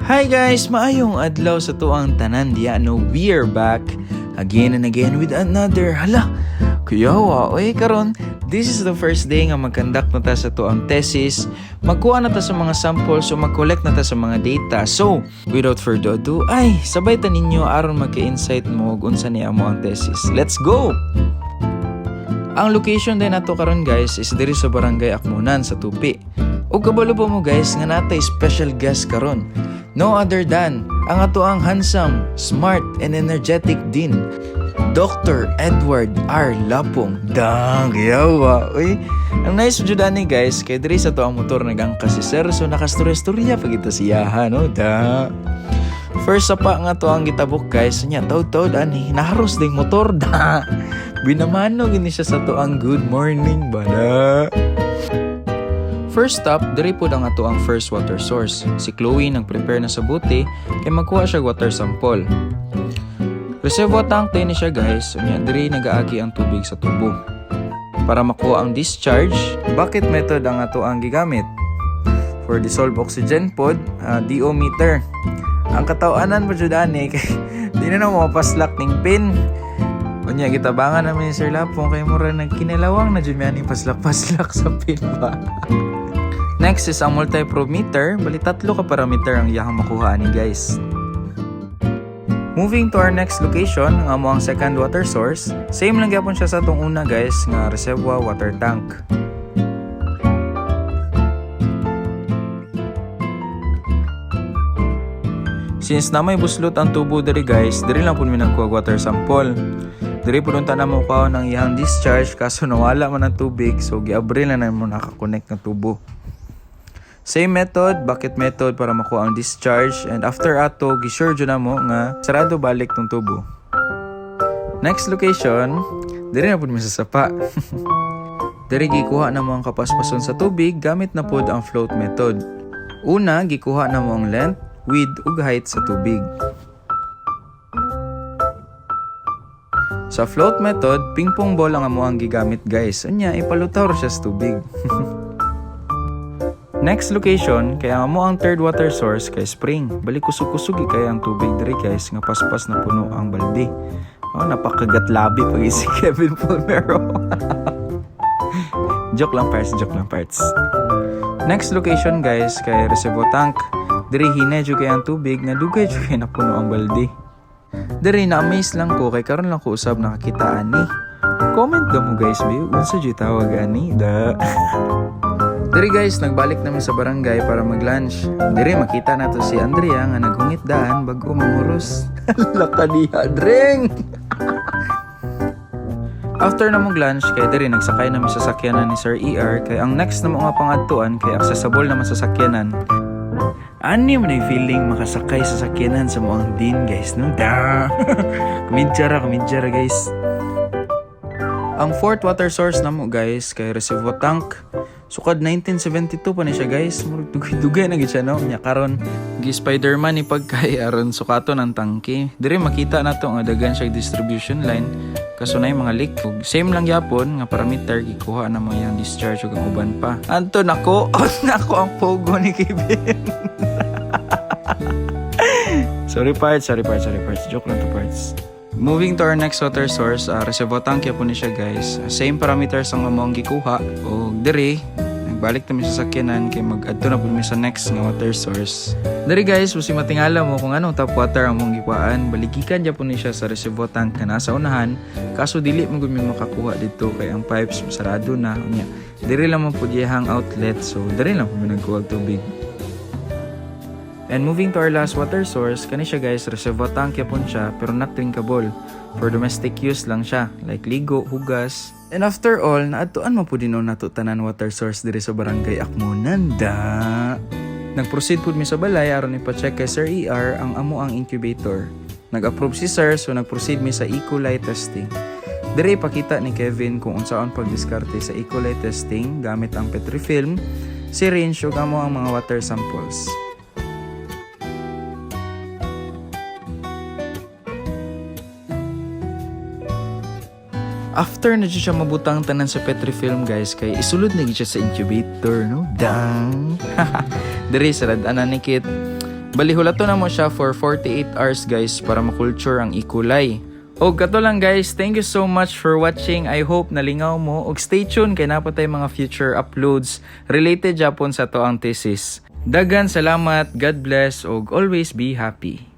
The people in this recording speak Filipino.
Hi guys! Maayong adlaw sa tuang tanan diya. No, we're back again and again with another. Kuyawa, karon, this is the first day nga mag-conduct na ta sa tuang thesis. Magkuha na ta sa mga samples o mag-collect na ta sa mga data. So, without further ado, sabay ta ninyo aron magka-insight mo kung unsa ni amo ang thesis. Let's go! Ang location din nato karon guys is diri sa Barangay Akmunan sa Tupi. O kabalo pa mo guys nga natay special guest karon. No other than ang ato ang handsome, smart, and energetic din, Dr. Edward R. Lapong. Dang, yawa. Ang nice jud ani guys, kay diri sa to ang motor nagangkas si Sir, so nakastorya-storya pa kita siya, no? Da. First sa pa nga to ang gitabok guys, nya taud-taud ani, naharos ding motor da. Binamano gini siya sa to ang good morning bala. First stop, diri po ang ato ang first water source. Si Chloe nag-prepare na sa buti kay magkuha siya water sample. Reservoir tank din siya guys, unya diri nagaagi ang tubig sa tubo. Para makuha ang discharge, bucket method ang ato ang gigamit. For dissolved oxygen pod, DO meter. Ang katawanan pa jud ani kay di na mapaslak ning pin. Unya gitabangan namin ni Sir Lapong kay mura nagkinalawang na jud mi ani paslak-paslak sa pin ba. Next is ang multi-probe meter. Bali 3 ka parameter ang iyang makuha ni guys. Moving to our next location, ang amo ang second water source. Same lang gyapon siya sa atong una guys nga reservoir water tank. Since na may buslot ang tubo diri guys, diri lang pud mi nagkuha water sample. Diri pud unta na mo kaon ang iyang discharge kaso nawala man ang tubig, so giabri na mo naka-connect ng tubo. Same method, bucket method para makuha ang discharge, and after ato, gisure dyan na mo nga sarado balik tong tubo. Next location, diri na po may sasapa. Diri gikuha na mo ang kapaspason sa tubig gamit na pod ang float method. Una, gikuha na mo ang length, width ug height sa tubig. Sa float method, ping-pong ball ang amo ang gigamit guys. Unya, ipalutaw siya sa tubig. Next location, kaya mo ang third water source kay spring. Balik kusog-kusog kaya ang tubig diri guys nga paspas na puno ang balde. Napakagatlabi pag si Kevin Fulmero. Joke lang parts. Next location guys kay reservoir tank. Diri hinedyo kay ang tubig na dugay jud kay napuno ang balde. Diri na amaze lang ko kay karon lang ko usab nakakita ani. Comment daw mo guys, unsa jud tawag ani da. Diri guys, nagbalik namin sa barangay para mag-lunch. Diri makita nato si Andrea nga naghungit daan bago manguros. Laka niya, dreng! After na mag-lunch, kay diri nagsakay namin sa sakyanan ni Sir ER kay ang next na mga pangadtuan kay accessible naman sa sakyanan. Ani man ay feeling makasakay sa sakyanan sa moang din guys, no? Da! Kumidyara guys. Ang fourth water source namo guys kay reservoir tank. Sukad 1972 pa ni siya guys. Dugay na gid siya no. Nya karon gi Spider-Man ni pagkay aron sukaton ang tangke. Dire makita nato nga daghan siya distribution line. Kaso na mga leak. Same lang yapon nga parameter gikuha na mo yang discharge ug ang uban pa. Anto nako ang pogo ni Kevin. Sorry parts. Joke lang to parts. Moving to our next water source, reservoir tank po ni siya guys. Same parameters ang among gikuha. O diri, nagbalik namin sa sakyanan kay mag-adto na po mi sa next nga water source. Diri guys, musi matingala mo kung anong tap water ang mong gikuhaan. Baligikan dya po ni siya sa reservoir tank na nasa unahan. Kaso dili mo gumi makakuha dito kay ang pipes sarado na. Diri lang mo po diyahang outlet, so diri lang po mi nagkuha tubig. And moving to our last water source, kani siya guys, reservoir tank yapon siya pero not drinkable. For domestic use lang siya, like ligo, hugas. And after all, naadtuan mo po din nato tanan water source diri sa Barangay Akmunan da. Nag-proceed po mi sa balay aron ipa-check kay Sir ER ang amo ang incubator. Nag-approve si Sir, so nag-proceed mi sa E. coli testing. Diri ipakita ni Kevin kung unsaon pagdiskarte sa E. coli testing gamit ang Petrifilm, syringe ug amo ang mga water samples. After na siya mabutang tanan sa Petrifilm guys, kay isulod na siya sa incubator, no? Dang! Diri, sarad, ananikit. Balihulato na mo siya for 48 hours guys para makulture ang ikulay. O kato lang guys, thank you so much for watching. I hope nalingaw mo og stay tuned kay napatay mga future uploads related japon sa to ang thesis. Dagan salamat, God bless og always be happy.